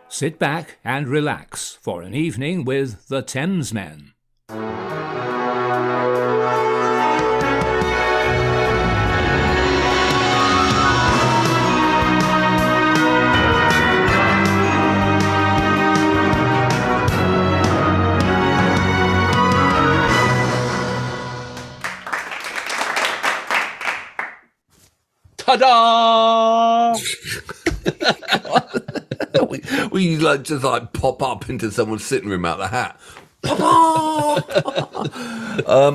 Sit back and relax for an evening with the Thamesmen. Ta-da! we like just like pop up into someone's sitting room out the hat.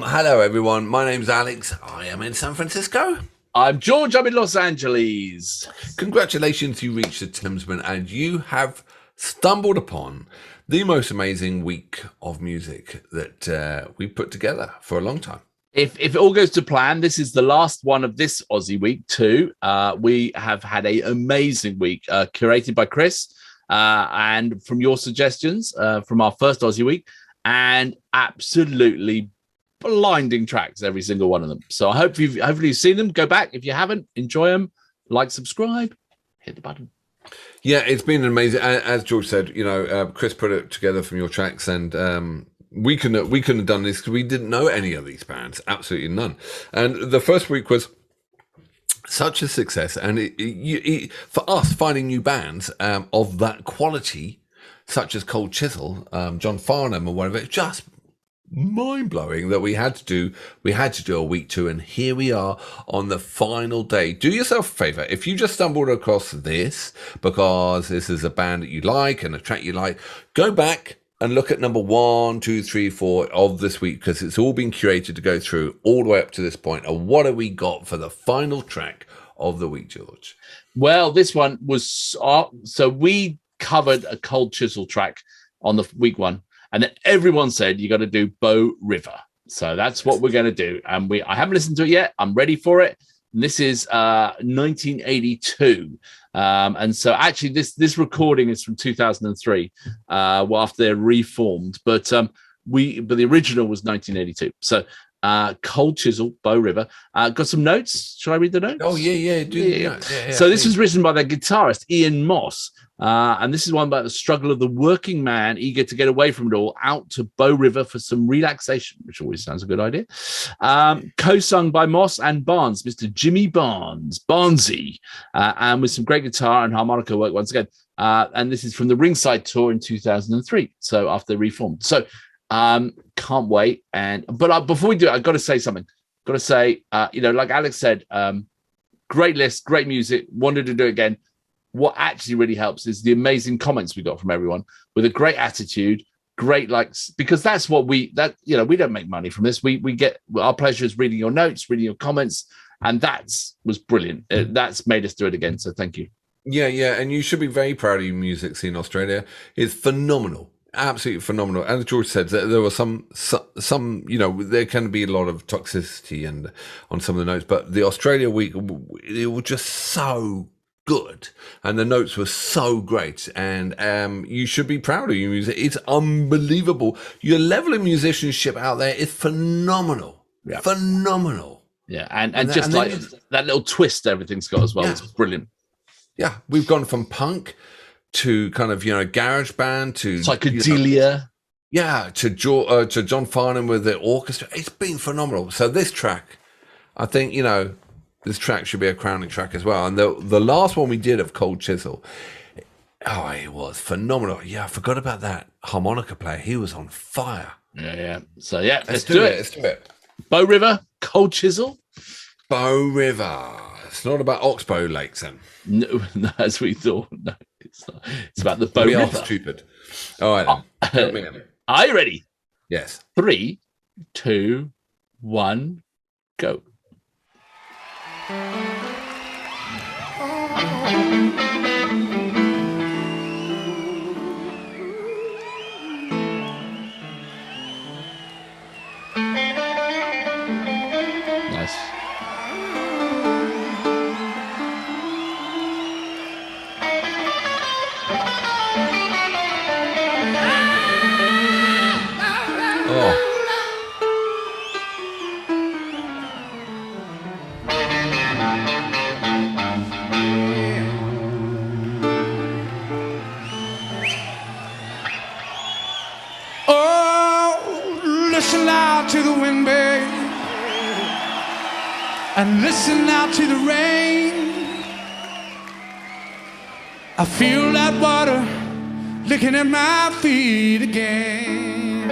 Hello everyone, my name's Alex. I am in San Francisco. I'm George. I'm in Los Angeles. Congratulations, you reached the Thamesmen and you have stumbled upon the most amazing week of music that we put together for a long time. If it all goes to plan, this is the last one of this Aussie week too. We have had an amazing week curated by Chris and from your suggestions from our first Aussie week, and absolutely blinding tracks, every single one of them. So I hope hopefully you've seen them. Go back if you haven't, enjoy them, like, subscribe, hit the button. Yeah, it's been amazing. As George said, Chris put it together from your tracks, and we couldn't have done this because we didn't know any of these bands, absolutely none. And the first week was such a success, and for us finding new bands of that quality, such as Cold Chisel, John Farnham or whatever, it's just mind-blowing that we had to do a week two, and here we are on the final day. Do yourself a favor, if you just stumbled across this because this is a band that you like and a track you like, go back and look at number 1, 2, 3, 4 of this week, because it's all been curated to go through all the way up to this point. And what have we got for the final track of the week, George? Well, this one was so we covered a Cold Chisel track on the week one, and then everyone said you got to do Bow River. So that's what we're going to do. And I haven't listened to it yet. I'm ready for it. And this is 1982. And so actually this recording is from 2003, after they're reformed, but the original was 1982. So Cold Chisel, Bow River. Got some notes. Shall I read the notes? Oh yeah. So this was written by the guitarist Ian Moss, and this is one about the struggle of the working man eager to get away from it all, out to Bow River for some relaxation, which always sounds a good idea. Co-sung by Moss and Barnes, Mr. Jimmy Barnesy, and with some great guitar and harmonica work once again. And this is from the Ringside tour in 2003. So after they reformed. So can't wait. But before we do it, I've got to say something. Got to say, like Alex said, great list, great music. Wanted to do it again. What actually really helps is the amazing comments we got from everyone with a great attitude, great likes, because that's what we don't make money from this. We get our pleasure is reading your notes, reading your comments, and was brilliant. That's made us do it again. So thank you. Yeah, and you should be very proud of your music scene in Australia. It's phenomenal. Absolutely phenomenal. And as George said, there were some, there can be a lot of toxicity and on some of the notes, but the Australia week, it was just so good. And the notes were so great. And you should be proud of your music. It's unbelievable. Your level of musicianship out there is phenomenal. Yeah. Phenomenal. Yeah. And just like that little twist everything's got as well. Yeah. It's brilliant. Yeah. We've gone from punk to kind of, garage band to psychedelia. To John Farnham with the orchestra. It's been phenomenal. So this track, I think, this track should be a crowning track as well. And the last one we did of Cold Chisel, it was phenomenal. Yeah, I forgot about that harmonica player. He was on fire. Yeah. So let's do it. Let's do it. Bow River, Cold Chisel. Bow River. It's not about Oxbow Lakes then. No, as we thought. No, it's not. It's about the Bow River. We are stupid. All right then. Are you ready? Yes. 3, 2, 1, go. Nice. Oh, listen out to the wind, babe, and listen out to the rain. I feel that water licking at my feet again.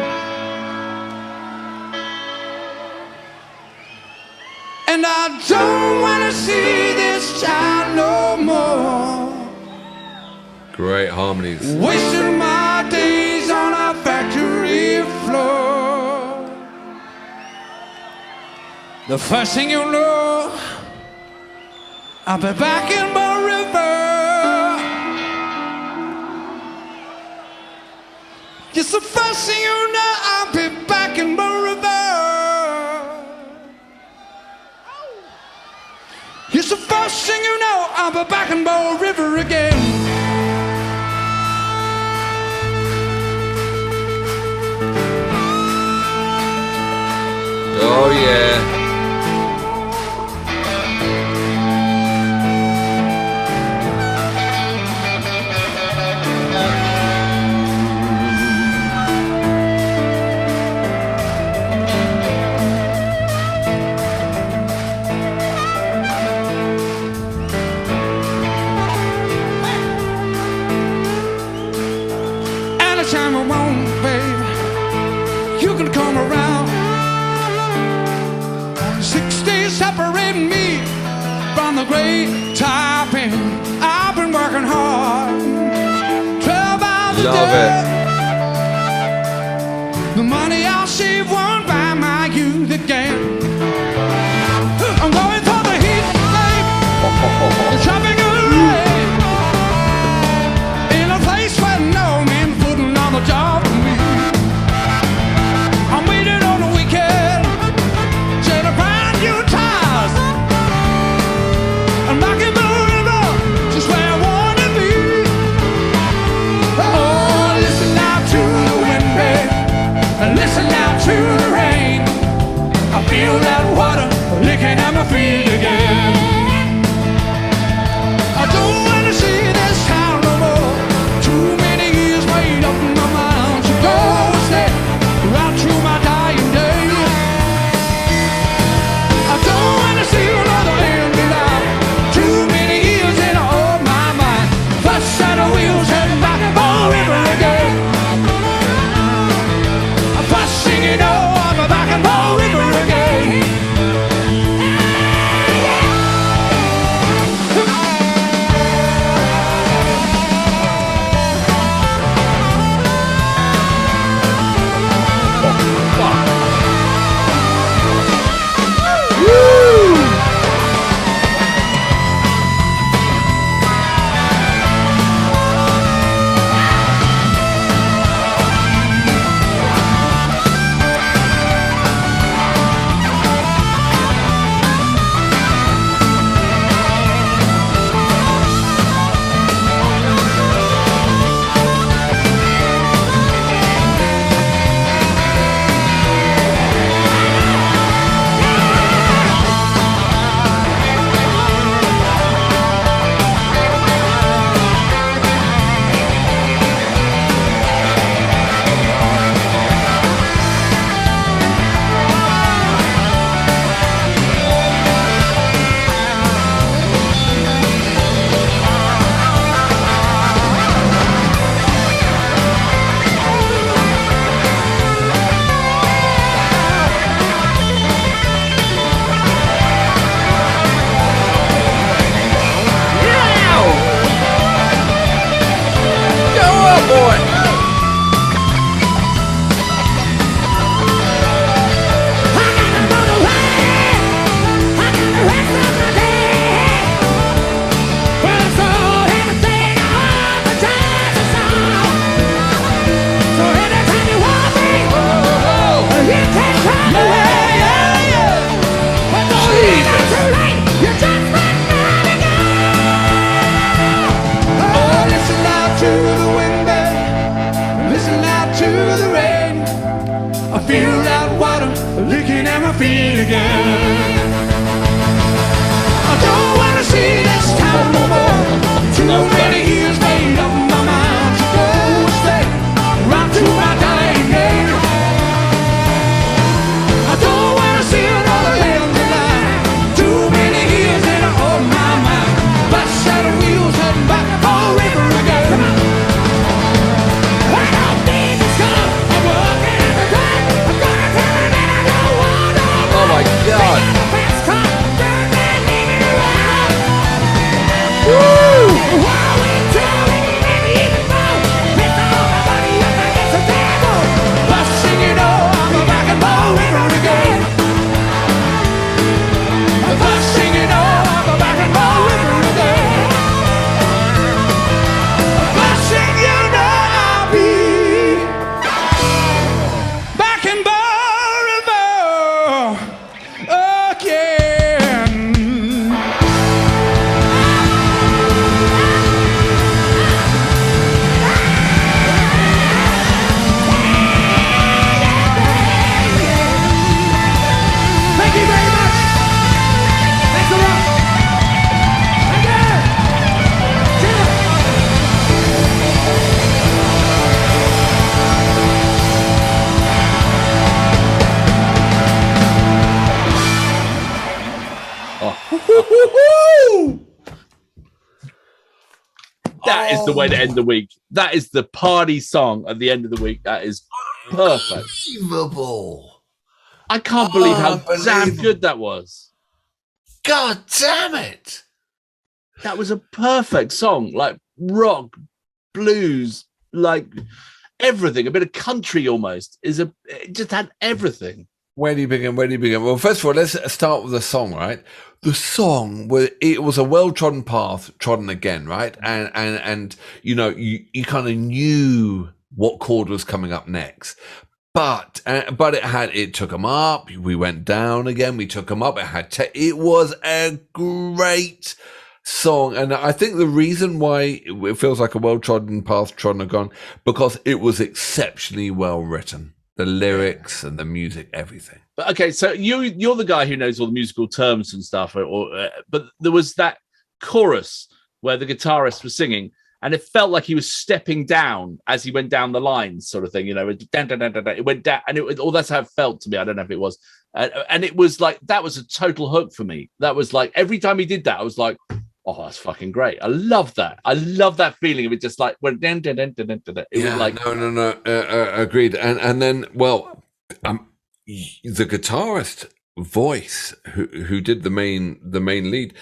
And I don't want to see this child no more. Great harmonies. Wasting my days on a factory floor. The first thing you know, I'll be back in my river. Yes, the first thing you know, I'll be back in my river. Yes, the first thing you know, I'll be back in my river again. Oh yeah. Anytime I want, babe, you can come around. 6 days separating me from the great typing. I've been working hard, 12 hours a Love day. The money I'll save won't buy my youth again. I'm going for the heat, babe, the tropical rain, in a place where no man putting on the job for me. I'm waiting on the weekend to find new tires. I'm knocking the river just where I wanna be. Oh, listen out to the wind, babe, and listen out to the rain. I feel that water licking at my feet again. I don't wanna see this town no more. Too many years made up in my mind to go and stay right through my dying days. I don't wanna see another end without too many years in all my mind. First set of wheels heading back forever again. First thing you know, I'm back in forever again. Feel that water licking at my feet again. I don't That is the way to end the week. That is the party song at the end of the week. That is perfect. Unbelievable. I can't believe how damn good that was. God damn it. That was a perfect song. Like rock, blues, like everything. A bit of country almost. It just had everything. Where do you begin? Well, first of all, let's start with the song, right? The song, it was a well-trodden path, trodden again, right? And you know, you kind of knew what chord was coming up next. But it took them up. We went down again. We took them up. It was a great song. And I think the reason why it feels like a well-trodden path, trodden again, because it was exceptionally well written. The lyrics and the music, everything. But okay, so you're the guy who knows all the musical terms and stuff. But there was that chorus where the guitarist was singing, and it felt like he was stepping down as he went down the lines, sort of thing. You know, it went down, and that's how it felt to me. I don't know if it was, and it was like that was a total hook for me. That was like every time he did that, I was like, oh, that's fucking great. I love that. I love that feeling of it just like went dun, dun, dun, dun, dun, dun. It was like no, agreed. And then, well, the guitarist voice who did the main lead,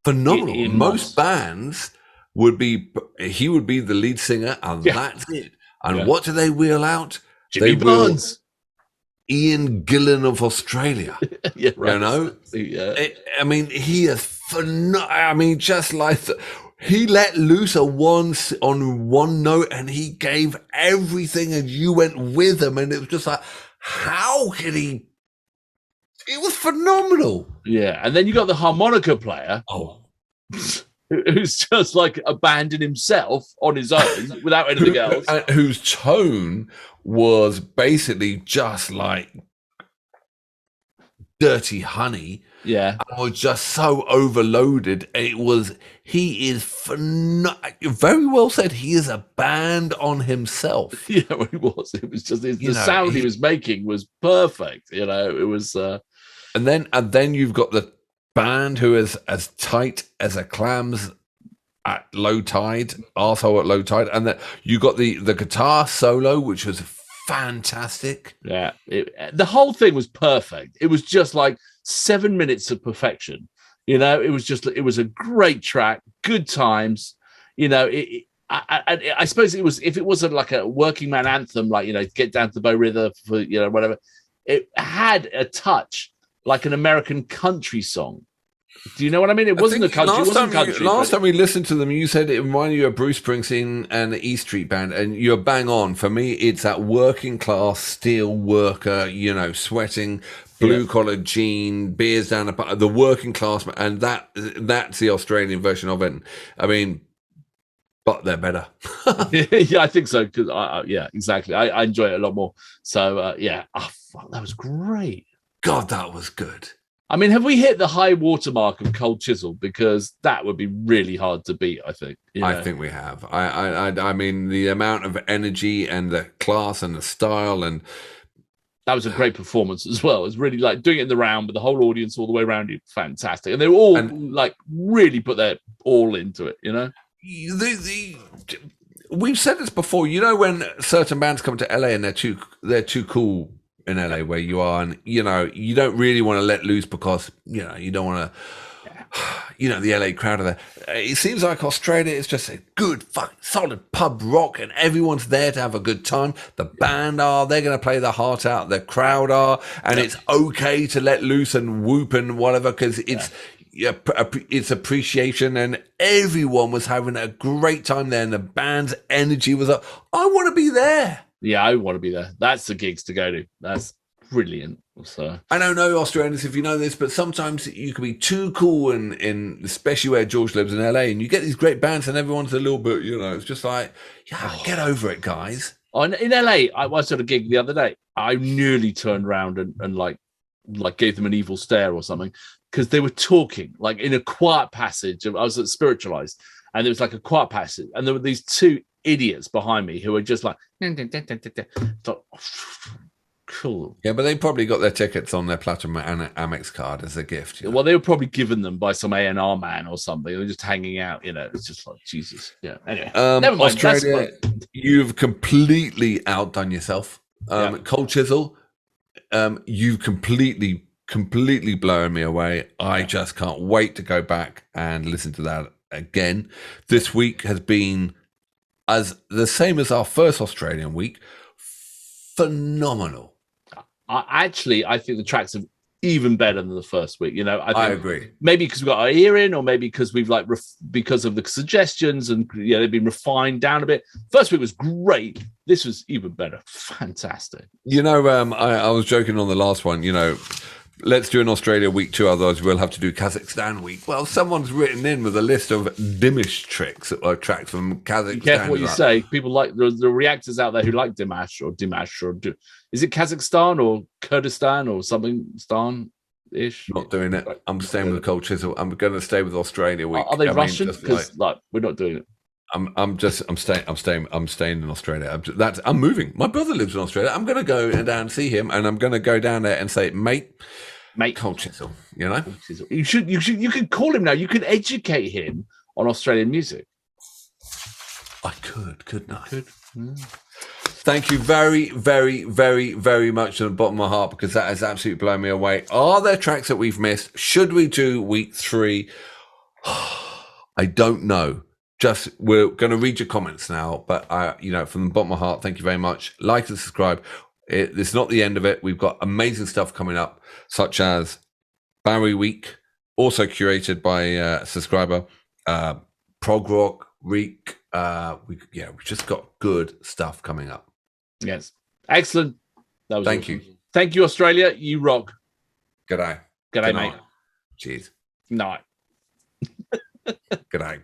phenomenal. Most bands he would be the lead singer, and that's it. And what do they wheel out? Jimmy Barnes. Ian Gillan of Australia. Yeah, right. You know? Yeah. I mean, he is just like he let loose on one note, and he gave everything, and you went with him, and it was just like, how could he? It was phenomenal. Yeah, and then you got the harmonica player. Who's just like abandoned himself on his own without anything else. Whose tone was basically just like Dirty Honey. Yeah. And was just so overloaded. He is very well said. He is a band on himself. Yeah, well, he was. It was just the sound he was making was perfect. You know, it was. And then you've got the band who is as tight as a clams at low tide, arsehole at low tide, and that you got the guitar solo, which was fantastic. Yeah, the whole thing was perfect. It was just like 7 minutes of perfection. You know, it was a great track, good times. You know, I suppose if it was like a working man anthem, like, you know, Get Down to the Bow River for, you know, whatever, it had a touch like an American country song. Do you know what I mean? It wasn't a country. Last time we listened to them, you said it reminded you of Bruce Springsteen and the E Street Band, and you're bang on. For me, it's that working class steel worker, you know, sweating, blue collar jean, beers down the working class, and that's the Australian version of it. I mean, but they're better. Yeah, I think so. Because yeah, exactly. I enjoy it a lot more. So yeah, fuck, that was great. God, that was good. I mean, have we hit the high watermark of Cold Chisel? Because that would be really hard to beat, I think. You know? I think we have. I mean, the amount of energy and the class and the style, and that was a great performance as well. It was really like doing it in the round with the whole audience all the way around you. Fantastic. And they were all like really put their all into it, you know? We've said this before, you know, when certain bands come to LA and they're too cool in LA where you are, and you know, you don't really want to let loose because, you know, you don't want to, you know, the LA crowd are there. It seems like Australia is just a good, fucking solid pub rock, and everyone's there to have a good time. The band they're going to play their heart out, the crowd and it's okay to let loose and whoop and whatever, because it's appreciation, and everyone was having a great time there, and the band's energy was up. I want to be there. Yeah, I want to be there. That's the gigs to go to. That's brilliant. So I don't know, Australians, if you know this, but sometimes you can be too cool in especially where George lives in LA, and you get these great bands and everyone's a little bit, you know, it's just like, get over it, guys. In LA, I was at a gig the other day. I nearly turned around and like gave them an evil stare or something, because they were talking like in a quiet passage. I was at Spiritualized, and there was like a quiet passage, and there were these two idiots behind me who were just like, Cool. Yeah, but they probably got their tickets on their Platinum and Amex card as a gift. You know? Well, they were probably given them by some A&R man or something. They're just hanging out, It's just like, Jesus. Yeah. Anyway, never mind. Australia, you've completely outdone yourself. Cold Chisel, you've completely blown me away. I just can't wait to go back and listen to that again. This week has been as the same as our first Australian week. Phenomenal. I think the tracks are even better than the first week. I agree. Maybe because we've got our ear in, or maybe because we've because of the suggestions and they've been refined down a bit. First week was great. This was even better. Fantastic. I was joking on the last one. Let's do an Australia week 2, otherwise we'll have to do Kazakhstan week. Well, someone's written in with a list of Dimash tracks from Kazakhstan. Be careful what you say. People like the reactors out there who like Dimash. Is it Kazakhstan or Kurdistan or something stan-ish? Not doing it. I'm staying with Cold Chisel. I'm going to stay with Australia week. Are they Russian? Because we're not doing it. I'm staying in Australia. I'm moving. My brother lives in Australia. I'm going to go down and see him, and I'm going to go down there and say, mate, Cold Chisel. You could call him now. You could educate him on Australian music. I couldn't I? Thank you very, very, very, very much from the bottom of my heart, because that has absolutely blown me away. Are there tracks that we've missed? Should we do week 3? I don't know. We're going to read your comments now, but from the bottom of my heart, thank you very much. Like and subscribe. It's not the end of it. We've got amazing stuff coming up, such as Barry Week, also curated by a subscriber, Prog Rock Week. We've just got good stuff coming up. Yes, excellent. Thank you. Thank you, Australia. You rock. G'day. G'day, mate. Cheers. Night. G'day.